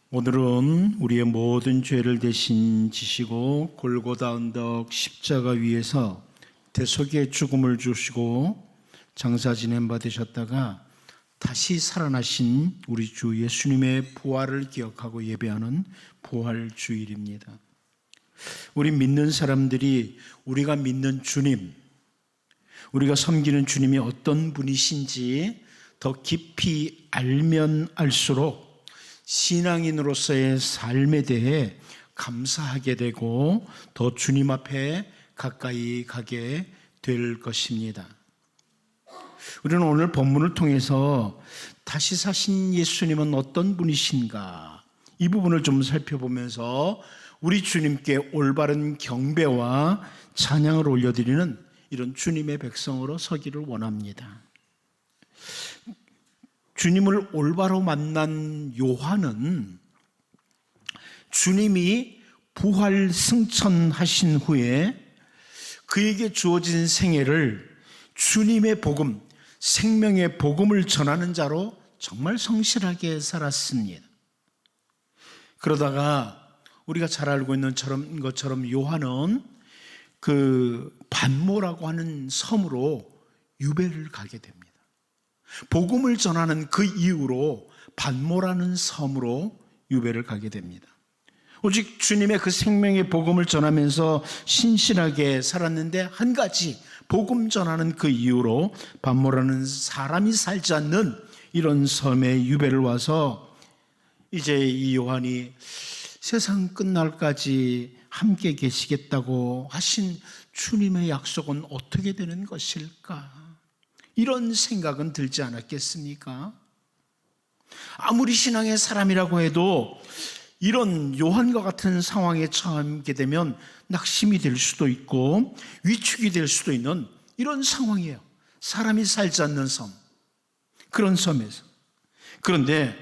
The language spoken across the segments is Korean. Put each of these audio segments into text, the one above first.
오늘은 우리의 모든 죄를 대신 지시고 골고다 언덕 십자가 위에서 대속의 죽음을 주시고 장사 지낸 바 되셨다가 다시 살아나신 우리 주 예수님의 부활을 기억하고 예배하는 부활주일입니다. 우리 믿는 사람들이 우리가 믿는 주님, 우리가 섬기는 주님이 어떤 분이신지 더 깊이 알면 알수록 신앙인으로서의 삶에 대해 감사하게 되고 더 주님 앞에 가까이 가게 될 것입니다. 우리는 오늘 본문을 통해서 다시 사신 예수님은 어떤 분이신가, 이 부분을 좀 살펴보면서 우리 주님께 올바른 경배와 찬양을 올려드리는 이런 주님의 백성으로 서기를 원합니다. 주님을 올바로 만난 요한은 주님이 부활 승천하신 후에 그에게 주어진 생애를 주님의 복음, 생명의 복음을 전하는 자로 정말 성실하게 살았습니다. 그러다가 우리가 잘 알고 있는 것처럼 요한은 그 반모라고 하는 섬으로 유배를 가게 됩니다. 복음을 전하는 그 이후로 반모라는 섬으로 유배를 가게 됩니다. 오직 주님의 그 생명의 복음을 전하면서 신실하게 살았는데 한 가지, 복음 전하는 그 이후로 반모라는 사람이 살지 않는 이런 섬에 유배를 와서 이제 이 요한이 세상 끝날까지 함께 계시겠다고 하신 주님의 약속은 어떻게 되는 것일까? 이런 생각은 들지 않았겠습니까? 아무리 신앙의 사람이라고 해도 이런 요한과 같은 상황에 처하게 되면 낙심이 될 수도 있고 위축이 될 수도 있는 이런 상황이에요. 사람이 살지 않는 섬, 그런 섬에서. 그런데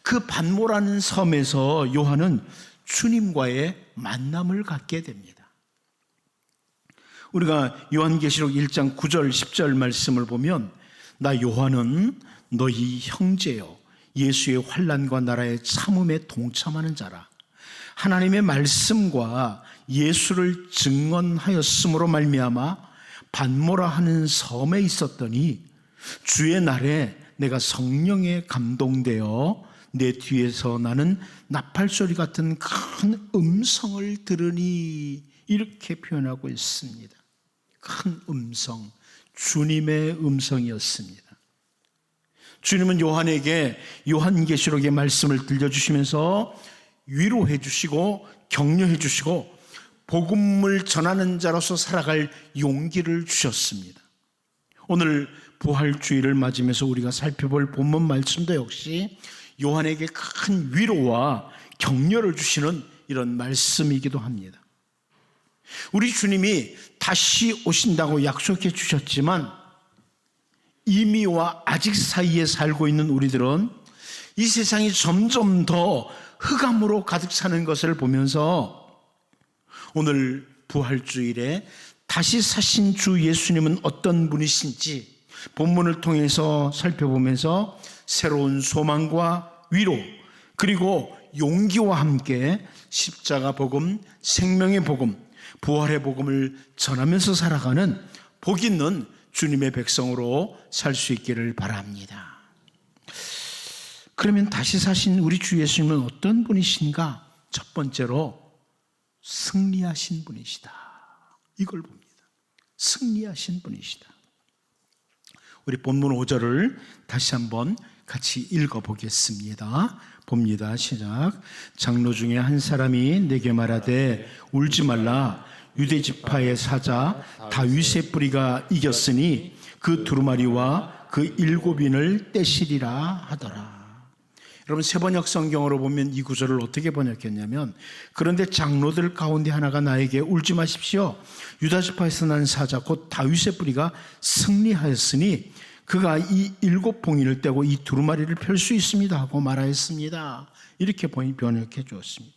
그 반모라는 섬에서 요한은 주님과의 만남을 갖게 됩니다. 우리가 요한계시록 1장 9절 10절 말씀을 보면 나 요한은 너희 형제요 예수의 환난과 나라의 참음에 동참하는 자라. 하나님의 말씀과 예수를 증언하였으므로 말미암아 반모라 하는 섬에 있었더니 주의 날에 내가 성령에 감동되어 내 뒤에서 나는 나팔소리 같은 큰 음성을 들으니, 이렇게 표현하고 있습니다. 큰 음성, 주님의 음성이었습니다. 주님은 요한에게 요한계시록의 말씀을 들려주시면서 위로해 주시고 격려해 주시고 복음을 전하는 자로서 살아갈 용기를 주셨습니다. 오늘 부활주일을 맞으면서 우리가 살펴볼 본문 말씀도 역시 요한에게 큰 위로와 격려를 주시는 이런 말씀이기도 합니다. 우리 주님이 다시 오신다고 약속해 주셨지만 이미와 아직 사이에 살고 있는 우리들은 이 세상이 점점 더 흑암으로 가득 차는 것을 보면서 오늘 부활주일에 다시 사신 주 예수님은 어떤 분이신지 본문을 통해서 살펴보면서 새로운 소망과 위로, 그리고 용기와 함께 십자가 복음, 생명의 복음, 부활의 복음을 전하면서 살아가는 복 있는 주님의 백성으로 살 수 있기를 바랍니다. 그러면 다시 사신 우리 주 예수님은 어떤 분이신가? 첫 번째로 승리하신 분이시다, 이걸 봅니다. 승리하신 분이시다. 우리 본문 5절을 다시 한번 같이 읽어보겠습니다. 봅니다. 시작. 장로 중에 한 사람이 내게 말하되 울지 말라. 유대지파의 사자 다윗의 뿌리가 이겼으니 그 두루마리와 그 7인을 떼시리라 하더라. 여러분, 세번역 성경으로 보면 이 구절을 어떻게 번역했냐면, 그런데 장로들 가운데 하나가 나에게 울지 마십시오. 유다지파에서 난 사자 곧 다윗의 뿌리가 승리하였으니 그가 이 7봉인을 떼고 이 두루마리를 펼 수 있습니다 하고 말하였습니다. 이렇게 번역해 주었습니다.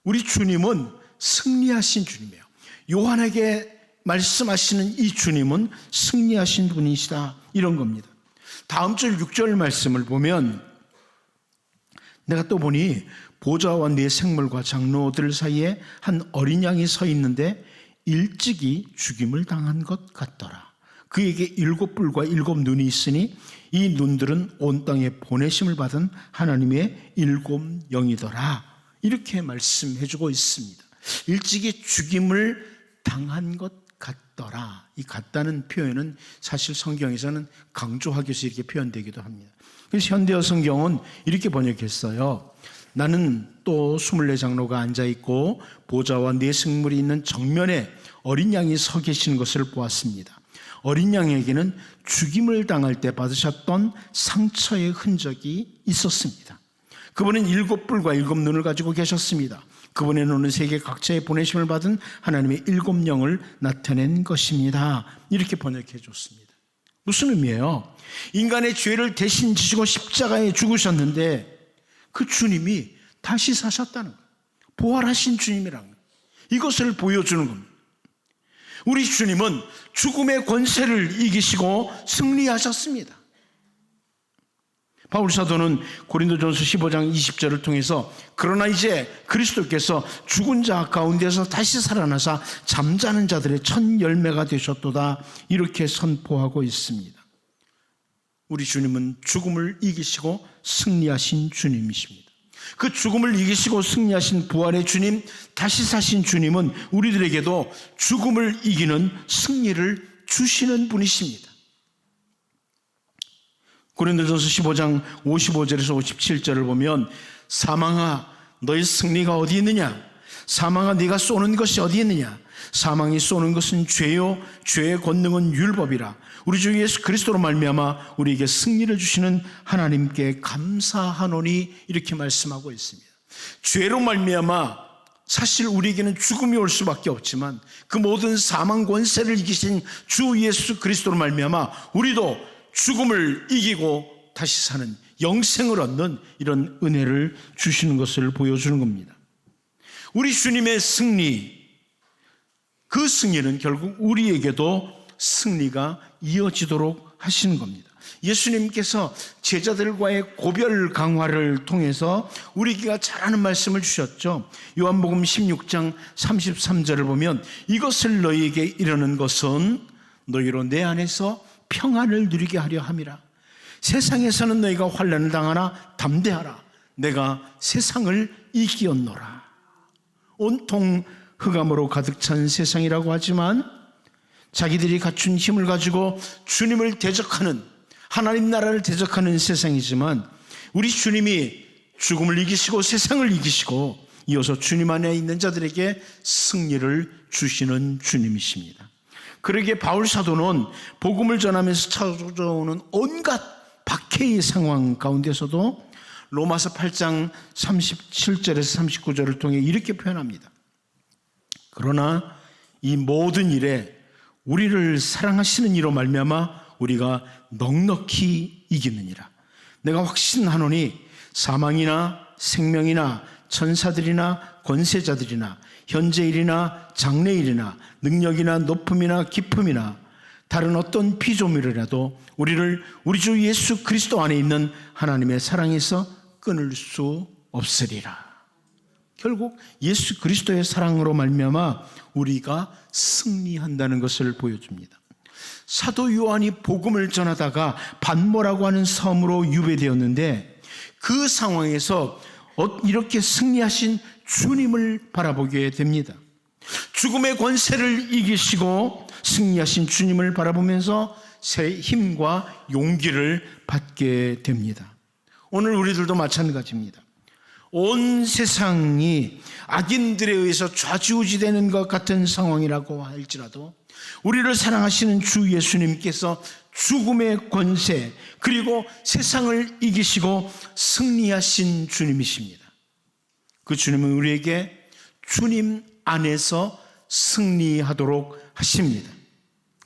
우리 주님은 승리하신 주님이에요. 요한에게 말씀하시는 이 주님은 승리하신 분이시다, 이런 겁니다. 다음 절 6절 말씀을 보면 내가 또 보니 보좌와 네 생물과 장로들 사이에 한 어린 양이 서 있는데 일찍이 죽임을 당한 것 같더라. 그에게 7뿔과 7눈이 있으니 이 눈들은 온 땅에 보내심을 받은 하나님의 7영이더라. 이렇게 말씀해 주고 있습니다. 일찍이 죽임을 당한 것 같더라. 이 같다는 표현은 사실 성경에서는 강조하기 위해서 이렇게 표현되기도 합니다. 그래서 현대어 성경은 이렇게 번역했어요. 나는 또 24장로가 앉아있고 보좌와 4생물이 있는 정면에 어린 양이 서 계시는 것을 보았습니다. 어린 양에게는 죽임을 당할 때 받으셨던 상처의 흔적이 있었습니다. 그분은 7뿔과 7눈을 가지고 계셨습니다. 그분의 눈은 세계 각처에 보내심을 받은 하나님의 7영을 나타낸 것입니다. 이렇게 번역해 줬습니다. 무슨 의미예요? 인간의 죄를 대신 지시고 십자가에 죽으셨는데 그 주님이 다시 사셨다는 거예요. 부활하신 주님이라는 거예요. 이것을 보여주는 겁니다. 우리 주님은 죽음의 권세를 이기시고 승리하셨습니다. 바울 사도는 고린도전서 15장 20절을 통해서 그러나 이제 그리스도께서 죽은 자 가운데서 다시 살아나사 잠자는 자들의 첫 열매가 되셨도다 이렇게 선포하고 있습니다. 우리 주님은 죽음을 이기시고 승리하신 주님이십니다. 그 죽음을 이기시고 승리하신 부활의 주님, 다시 사신 주님은 우리들에게도 죽음을 이기는 승리를 주시는 분이십니다. 고린도전서 15장 55절에서 57절을 보면 사망아 너의 승리가 어디 있느냐? 사망아 네가 쏘는 것이 어디 있느냐? 사망이 쏘는 것은 죄요 죄의 권능은 율법이라. 우리 주 예수 그리스도로 말미암아 우리에게 승리를 주시는 하나님께 감사하노니 이렇게 말씀하고 있습니다. 죄로 말미암아 사실 우리에게는 죽음이 올 수밖에 없지만 그 모든 사망 권세를 이기신 주 예수 그리스도로 말미암아 우리도 죽음을 이기고 다시 사는 영생을 얻는 이런 은혜를 주시는 것을 보여주는 겁니다. 우리 주님의 승리, 그 승리는 결국 우리에게도 승리가 이어지도록 하시는 겁니다. 예수님께서 제자들과의 고별 강화를 통해서 우리가 잘 아는 말씀을 주셨죠. 요한복음 16장 33절을 보면 이것을 너희에게 이르는 것은 너희로 내 안에서 평안을 누리게 하려 함이라. 세상에서는 너희가 환난을 당하나 담대하라. 내가 세상을 이기었노라. 온통 흑암으로 가득 찬 세상이라고 하지만 자기들이 갖춘 힘을 가지고 주님을 대적하는, 하나님 나라를 대적하는 세상이지만 우리 주님이 죽음을 이기시고 세상을 이기시고 이어서 주님 안에 있는 자들에게 승리를 주시는 주님이십니다. 그러기에 바울 사도는 복음을 전하면서 찾아오는 온갖 박해의 상황 가운데서도 로마서 8장 37절에서 39절을 통해 이렇게 표현합니다. 그러나 이 모든 일에 우리를 사랑하시는 이로 말미암아 우리가 넉넉히 이기느니라. 내가 확신하노니 사망이나 생명이나 천사들이나 권세자들이나 현재일이나 장래일이나 능력이나 높음이나 깊음이나 다른 어떤 피조물이라도 우리를 우리 주 예수 그리스도 안에 있는 하나님의 사랑에서 끊을 수 없으리라. 결국 예수 그리스도의 사랑으로 말미암아 우리가 승리한다는 것을 보여줍니다. 사도 요한이 복음을 전하다가 반모라고 하는 섬으로 유배되었는데 그 상황에서 이렇게 승리하신 주님을 바라보게 됩니다. 죽음의 권세를 이기시고 승리하신 주님을 바라보면서 새 힘과 용기를 받게 됩니다. 오늘 우리들도 마찬가지입니다. 온 세상이 악인들에 의해서 좌지우지되는 것 같은 상황이라고 할지라도 우리를 사랑하시는 주 예수님께서 죽음의 권세 그리고 세상을 이기시고 승리하신 주님이십니다. 그 주님은 우리에게 주님 안에서 승리하도록 하십니다.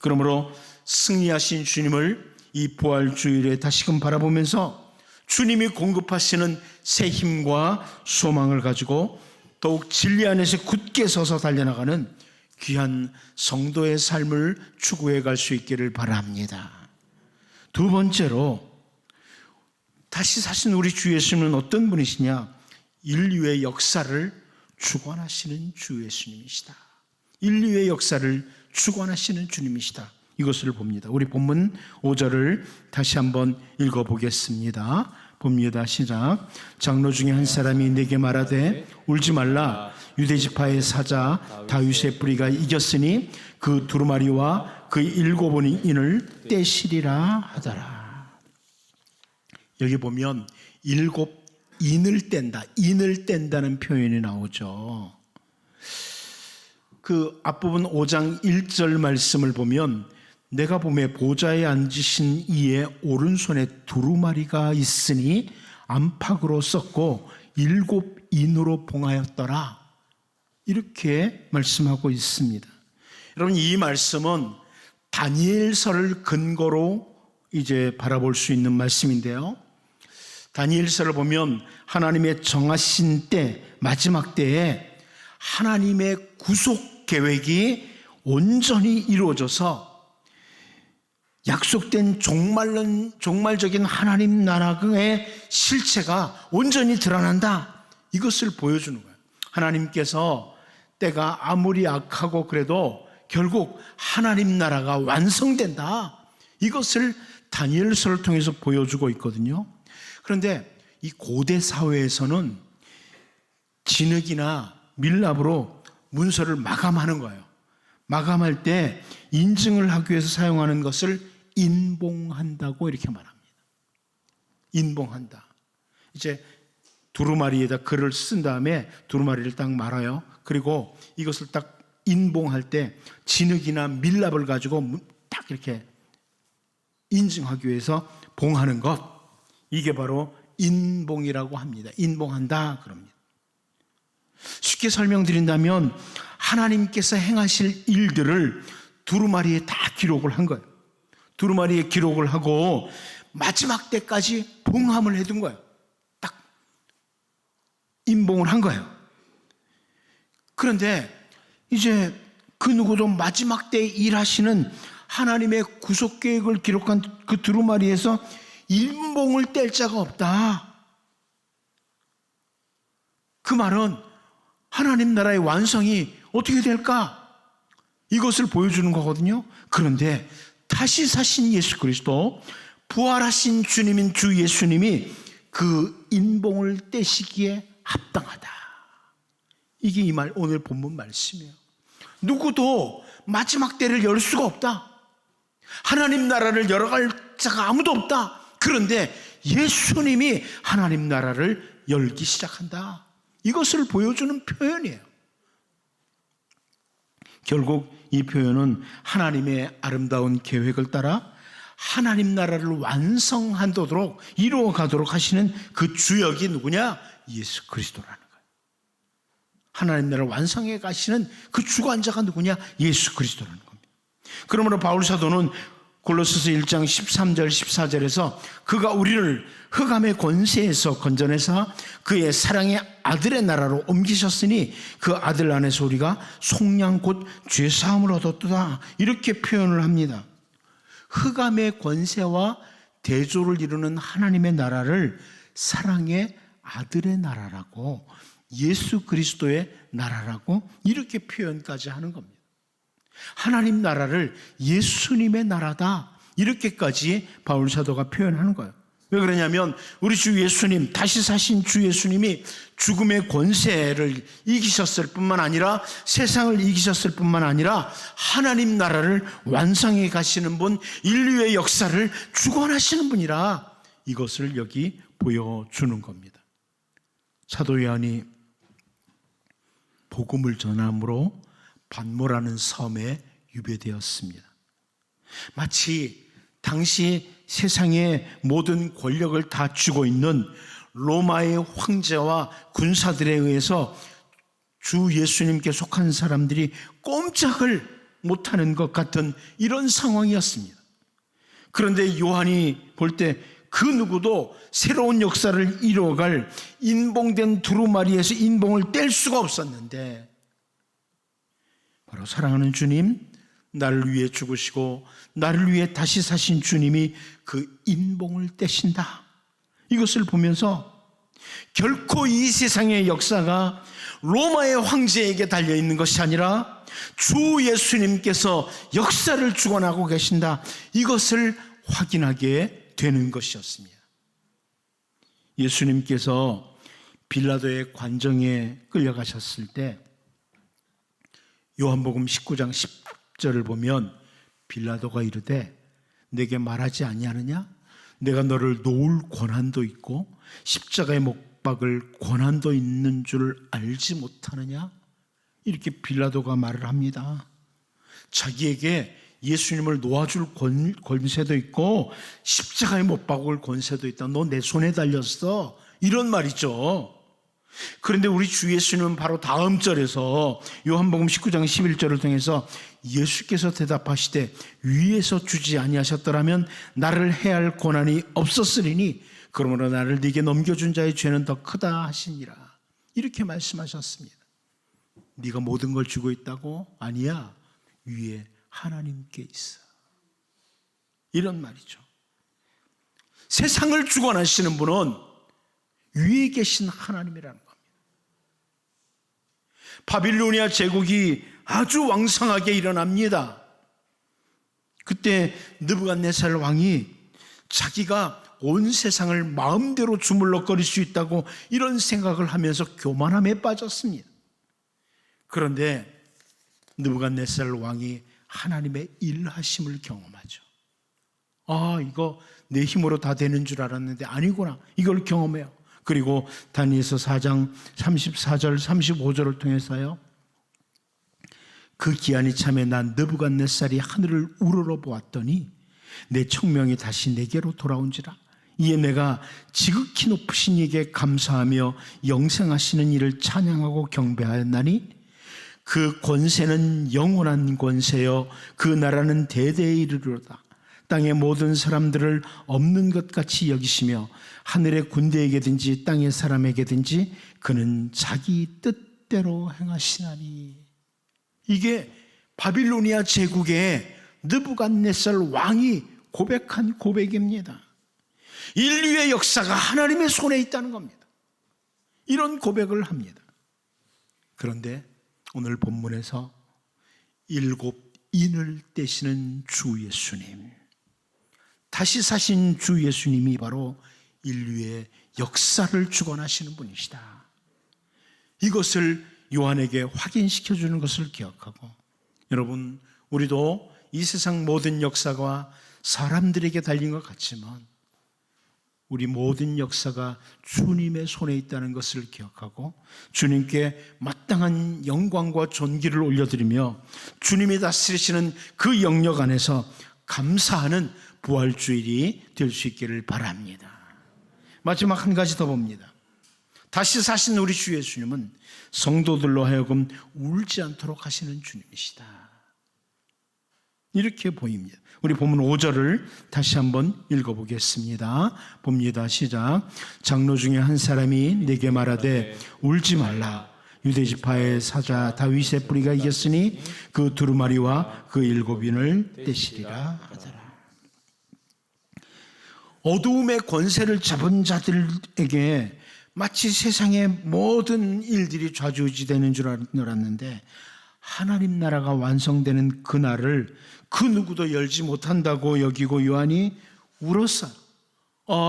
그러므로 승리하신 주님을 이 부활주일에 다시금 바라보면서 주님이 공급하시는 새 힘과 소망을 가지고 더욱 진리 안에서 굳게 서서 달려나가는 귀한 성도의 삶을 추구해 갈 수 있기를 바랍니다. 두 번째로 다시 사신 우리 주 예수님은 어떤 분이시냐? 인류의 역사를 주관하시는 주 예수님이시다. 인류의 역사를 주관하시는 주님이시다. 이것을 봅니다. 우리 본문 5절을 다시 한번 읽어보겠습니다. 봅니다. 시작. 장로 중에 한 사람이 내게 말하되 울지 말라. 유대지파의 사자 다윗의 뿌리가 이겼으니 그 두루마리와 그 7인을 떼시리라 하더라. 여기 보면 7인을 뗀다. 인을 뗀다는 표현이 나오죠. 그 앞부분 5장 1절 말씀을 보면 내가 보매 보좌에 앉으신 이의 오른손에 두루마리가 있으니 안팎으로 썼고 7인으로 봉하였더라. 이렇게 말씀하고 있습니다. 여러분, 이 말씀은 다니엘서를 근거로 이제 바라볼 수 있는 말씀인데요. 다니엘서를 보면 하나님의 정하신 때, 마지막 때에 하나님의 구속 계획이 온전히 이루어져서 약속된 종말적인 하나님 나라의 실체가 온전히 드러난다. 이것을 보여주는 거예요. 하나님께서 때가 아무리 악하고 그래도 결국 하나님 나라가 완성된다. 이것을 다니엘서를 통해서 보여주고 있거든요. 그런데 이 고대 사회에서는 진흙이나 밀랍으로 문서를 마감하는 거예요. 마감할 때 인증을 하기 위해서 사용하는 것을 인봉한다고 이렇게 말합니다. 인봉한다. 이제 두루마리에다 글을 쓴 다음에 두루마리를 딱 말아요. 그리고 이것을 딱 인봉할 때 진흙이나 밀랍을 가지고 딱 이렇게 인증하기 위해서 봉하는 것, 이게 바로 인봉이라고 합니다. 인봉한다 그럽니다. 쉽게 설명드린다면 하나님께서 행하실 일들을 두루마리에 다 기록을 한 거예요. 두루마리에 기록을 하고 마지막 때까지 봉함을 해둔 거예요. 딱 인봉을 한 거예요. 그런데 이제 그 누구도 마지막 때 일하시는 하나님의 구속 계획을 기록한 그 두루마리에서 인봉을 뗄 자가 없다. 그 말은 하나님 나라의 완성이 어떻게 될까? 이것을 보여주는 거거든요. 그런데 다시 사신 예수 그리스도, 부활하신 주님인 주 예수님이 그 인봉을 떼시기에 합당하다. 이게 이 말, 오늘 본문 말씀이에요. 누구도 마지막 때를 열 수가 없다. 하나님 나라를 열어갈 자가 아무도 없다. 그런데 예수님이 하나님 나라를 열기 시작한다. 이것을 보여주는 표현이에요. 결국 이 표현은 하나님의 아름다운 계획을 따라 하나님 나라를 완성하도록 이루어가도록 하시는 그 주역이 누구냐? 예수 그리스도라는 거예요. 하나님 나라를 완성해 가시는 그 주관자가 누구냐? 예수 그리스도라는 겁니다. 그러므로 바울 사도는 골로새서 1장 13절 14절에서 그가 우리를 흑암의 권세에서 건져내사 그의 사랑의 아들의 나라로 옮기셨으니 그 아들 안에서 우리가 속량 곧 죄사함을 얻었도다. 이렇게 표현을 합니다. 흑암의 권세와 대조를 이루는 하나님의 나라를 사랑의 아들의 나라라고, 예수 그리스도의 나라라고 이렇게 표현까지 하는 겁니다. 하나님 나라를 예수님의 나라다, 이렇게까지 바울 사도가 표현하는 거예요. 왜 그러냐면 우리 주 예수님, 다시 사신 주 예수님이 죽음의 권세를 이기셨을 뿐만 아니라 세상을 이기셨을 뿐만 아니라 하나님 나라를 완성해 가시는 분, 인류의 역사를 주관하시는 분이라 이것을 여기 보여주는 겁니다. 사도 요한이 복음을 전함으로 반모라는 섬에 유배되었습니다. 마치 당시 세상의 모든 권력을 다 쥐고 있는 로마의 황제와 군사들에 의해서 주 예수님께 속한 사람들이 꼼짝을 못하는 것 같은 이런 상황이었습니다. 그런데 요한이 볼 때 그 누구도 새로운 역사를 이루어갈 인봉된 두루마리에서 인봉을 뗄 수가 없었는데, 바로 사랑하는 주님, 나를 위해 죽으시고 나를 위해 다시 사신 주님이 그 인봉을 떼신다. 이것을 보면서 결코 이 세상의 역사가 로마의 황제에게 달려있는 것이 아니라 주 예수님께서 역사를 주관하고 계신다, 이것을 확인하게 되는 것이었습니다. 예수님께서 빌라도의 관정에 끌려가셨을 때 요한복음 19장 10절을 보면 빌라도가 이르되 내게 말하지 아니하느냐? 내가 너를 놓을 권한도 있고 십자가에 못 박을 권한도 있는 줄 알지 못하느냐? 이렇게 빌라도가 말을 합니다. 자기에게 예수님을 놓아줄 권세도 있고 십자가에 못 박을 권세도 있다. 너 내 손에 달렸어, 이런 말이죠. 그런데 우리 주 예수님은 바로 다음 절에서 요한복음 19장 11절을 통해서 예수께서 대답하시되 위에서 주지 아니하셨더라면 나를 해할 권한이 없었으리니 그러므로 나를 네게 넘겨준 자의 죄는 더 크다 하시니라, 이렇게 말씀하셨습니다. 네가 모든 걸 주고 있다고? 아니야, 위에 하나님께 있어, 이런 말이죠. 세상을 주관하시는 분은 위에 계신 하나님이라는 겁니다. 바빌로니아 제국이 아주 왕성하게 일어납니다. 그때 느부갓네살 왕이 자기가 온 세상을 마음대로 주물럭거릴 수 있다고 이런 생각을 하면서 교만함에 빠졌습니다. 그런데 느부갓네살 왕이 하나님의 일하심을 경험하죠. 아, 이거 내 힘으로 다 되는 줄 알았는데 아니구나, 이걸 경험해요. 그리고 다니엘서 4장 34절 35절을 통해서요, 그 기한이 참에 난 느부갓네살이 하늘을 우러러 보았더니 내 청명이 다시 내게로 돌아온지라. 이에 내가 지극히 높으신 이에게 감사하며 영생하시는 이를 찬양하고 경배하였나니 그 권세는 영원한 권세여 그 나라는 대대에 이르리로다. 땅의 모든 사람들을 없는 것 같이 여기시며 하늘의 군대에게든지 땅의 사람에게든지 그는 자기 뜻대로 행하시나니. 이게 바빌로니아 제국의 느부갓네살 왕이 고백한 고백입니다. 인류의 역사가 하나님의 손에 있다는 겁니다. 이런 고백을 합니다. 그런데 오늘 본문에서 7인을 떼시는 주 예수님, 다시 사신 주 예수님이 바로 인류의 역사를 주관하시는 분이시다, 이것을 요한에게 확인시켜주는 것을 기억하고, 여러분, 우리도 이 세상 모든 역사가 사람들에게 달린 것 같지만 우리 모든 역사가 주님의 손에 있다는 것을 기억하고 주님께 마땅한 영광과 존귀를 올려드리며 주님이 다스리시는 그 영역 안에서 감사하는 부활주일이 될 수 있기를 바랍니다. 마지막 한 가지 더 봅니다. 다시 사신 우리 주 예수님은 성도들로 하여금 울지 않도록 하시는 주님이시다, 이렇게 보입니다. 우리 본문 5절을 다시 한번 읽어보겠습니다. 봅니다. 시작. 장로 중에 한 사람이 내게 말하되 울지 말라. 유대지파의 사자 다윗의 뿌리가 이겼으니 그 두루마리와 그 7인을 떼시리라 하더라. 어두움의 권세를 잡은 자들에게 마치 세상의 모든 일들이 좌지우지되는 줄 알았는데 하나님 나라가 완성되는 그날을 그 누구도 열지 못한다고 여기고 요한이 울었어요.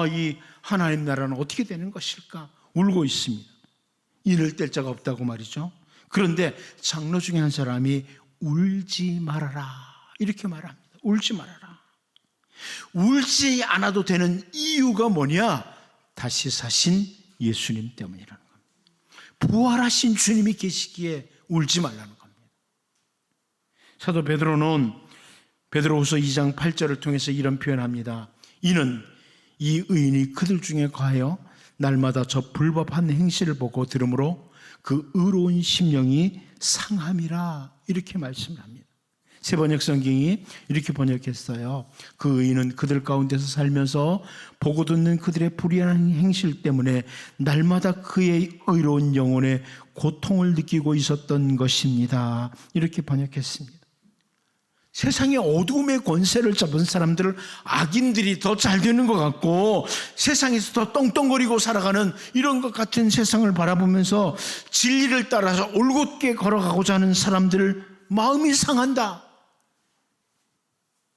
이 하나님 나라는 어떻게 되는 것일까? 울고 있습니다. 이를 뗄 자가 없다고 말이죠. 그런데 장로 중에 한 사람이 울지 말아라, 이렇게 말합니다. 울지 말아라. 울지 않아도 되는 이유가 뭐냐? 다시 사신 예수님 때문이라는 겁니다. 부활하신 주님이 계시기에 울지 말라는 겁니다. 사도 베드로는 베드로후서 2장 8절을 통해서 이런 표현합니다. 이는 이 의인이 그들 중에 거하여 날마다 저 불법한 행실을 보고 들으므로 그 의로운 심령이 상함이라, 이렇게 말씀을 합니다. 새번역 성경이 이렇게 번역했어요. 그 의인은 그들 가운데서 살면서 보고 듣는 그들의 불의한 행실 때문에 날마다 그의 의로운 영혼에 고통을 느끼고 있었던 것입니다, 이렇게 번역했습니다. 세상의 어둠의 권세를 잡은 사람들을 악인들이 더 잘 되는 것 같고 세상에서 더 떵떵거리고 살아가는 이런 것 같은 세상을 바라보면서 진리를 따라서 올곧게 걸어가고자 하는 사람들 마음이 상한다.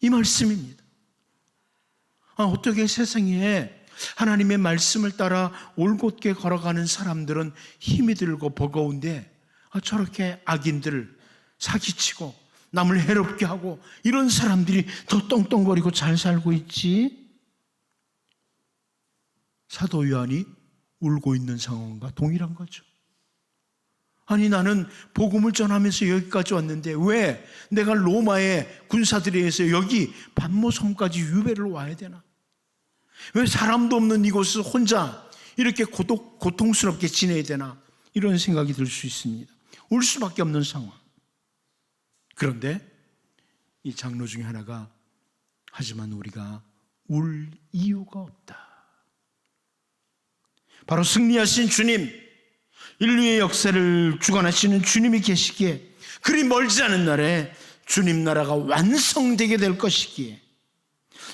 이 말씀입니다. 어떻게 세상에 하나님의 말씀을 따라 올곧게 걸어가는 사람들은 힘이 들고 버거운데 저렇게 악인들 사기치고 남을 해롭게 하고 이런 사람들이 더 떵떵거리고 잘 살고 있지? 사도 요한이 울고 있는 상황과 동일한 거죠. 아니 나는 복음을 전하면서 여기까지 왔는데 왜 내가 로마의 군사들에 의해서 여기 반모섬까지 유배를 와야 되나? 왜 사람도 없는 이곳을 혼자 이렇게 고통스럽게 지내야 되나? 이런 생각이 들 수 있습니다. 울 수밖에 없는 상황. 그런데 이 장로 중에 하나가 하지만 우리가 울 이유가 없다. 바로 승리하신 주님, 인류의 역사를 주관하시는 주님이 계시기에 그리 멀지 않은 날에 주님 나라가 완성되게 될 것이기에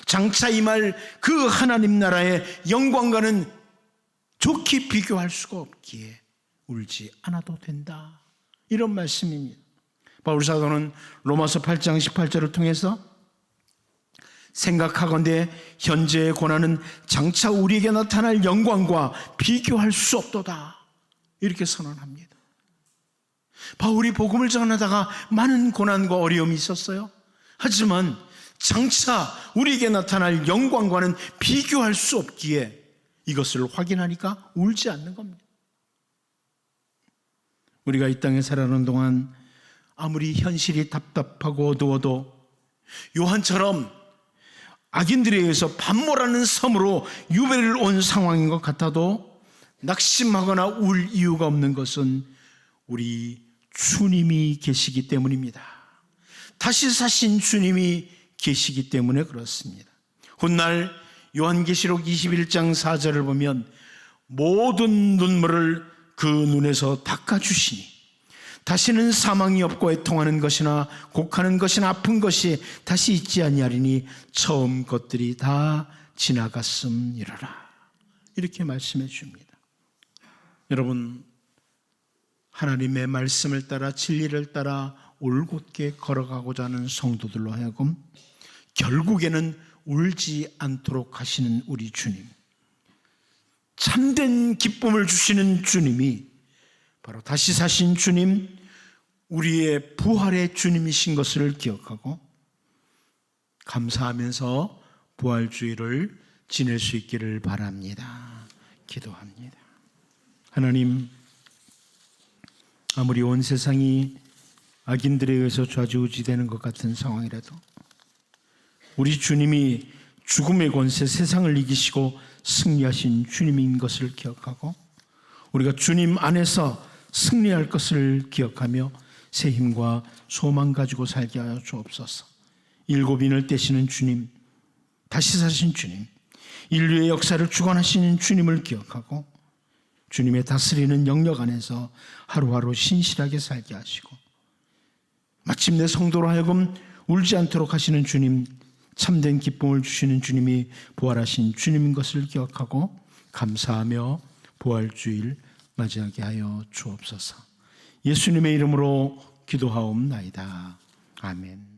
장차 임할 그 하나님 나라의 영광과는 좋게 비교할 수가 없기에 울지 않아도 된다. 이런 말씀입니다. 바울 사도는 로마서 8장 18절을 통해서 생각하건대 현재의 고난은 장차 우리에게 나타날 영광과 비교할 수 없도다. 이렇게 선언합니다. 바울이 복음을 전하다가 많은 고난과 어려움이 있었어요. 하지만 장차 우리에게 나타날 영광과는 비교할 수 없기에 이것을 확인하니까 울지 않는 겁니다. 우리가 이 땅에 살아가는 동안 아무리 현실이 답답하고 어두워도 요한처럼 악인들에 의해서 반모라는 섬으로 유배를 온 상황인 것 같아도 낙심하거나 울 이유가 없는 것은 우리 주님이 계시기 때문입니다. 다시 사신 주님이 계시기 때문에 그렇습니다. 훗날 요한계시록 21장 4절을 보면 모든 눈물을 그 눈에서 닦아주시니 다시는 사망이 없고 애통하는 것이나 곡하는 것이나 아픈 것이 다시 있지 아니하리니 처음 것들이 다 지나갔음이로라. 이렇게 말씀해 줍니다. 여러분, 하나님의 말씀을 따라 진리를 따라 올곧게 걸어가고자 하는 성도들로 하여금 결국에는 울지 않도록 하시는 우리 주님, 참된 기쁨을 주시는 주님이 바로 다시 사신 주님, 우리의 부활의 주님이신 것을 기억하고 감사하면서 부활주의를 지낼 수 있기를 바랍니다. 기도합니다. 하나님, 아무리 온 세상이 악인들에 의해서 좌지우지되는 것 같은 상황이라도 우리 주님이 죽음의 권세, 세상을 이기시고 승리하신 주님인 것을 기억하고 우리가 주님 안에서 승리할 것을 기억하며 새 힘과 소망 가지고 살게 하여 주옵소서. 일곱인을 떼시는 주님, 다시 사신 주님, 인류의 역사를 주관하시는 주님을 기억하고 주님의 다스리는 영역 안에서 하루하루 신실하게 살게 하시고 마침내 성도로 하여금 울지 않도록 하시는 주님, 참된 기쁨을 주시는 주님이 부활하신 주님인 것을 기억하고 감사하며 부활주일 맞이하게 하여 주옵소서. 예수님의 이름으로 기도하옵나이다. 아멘.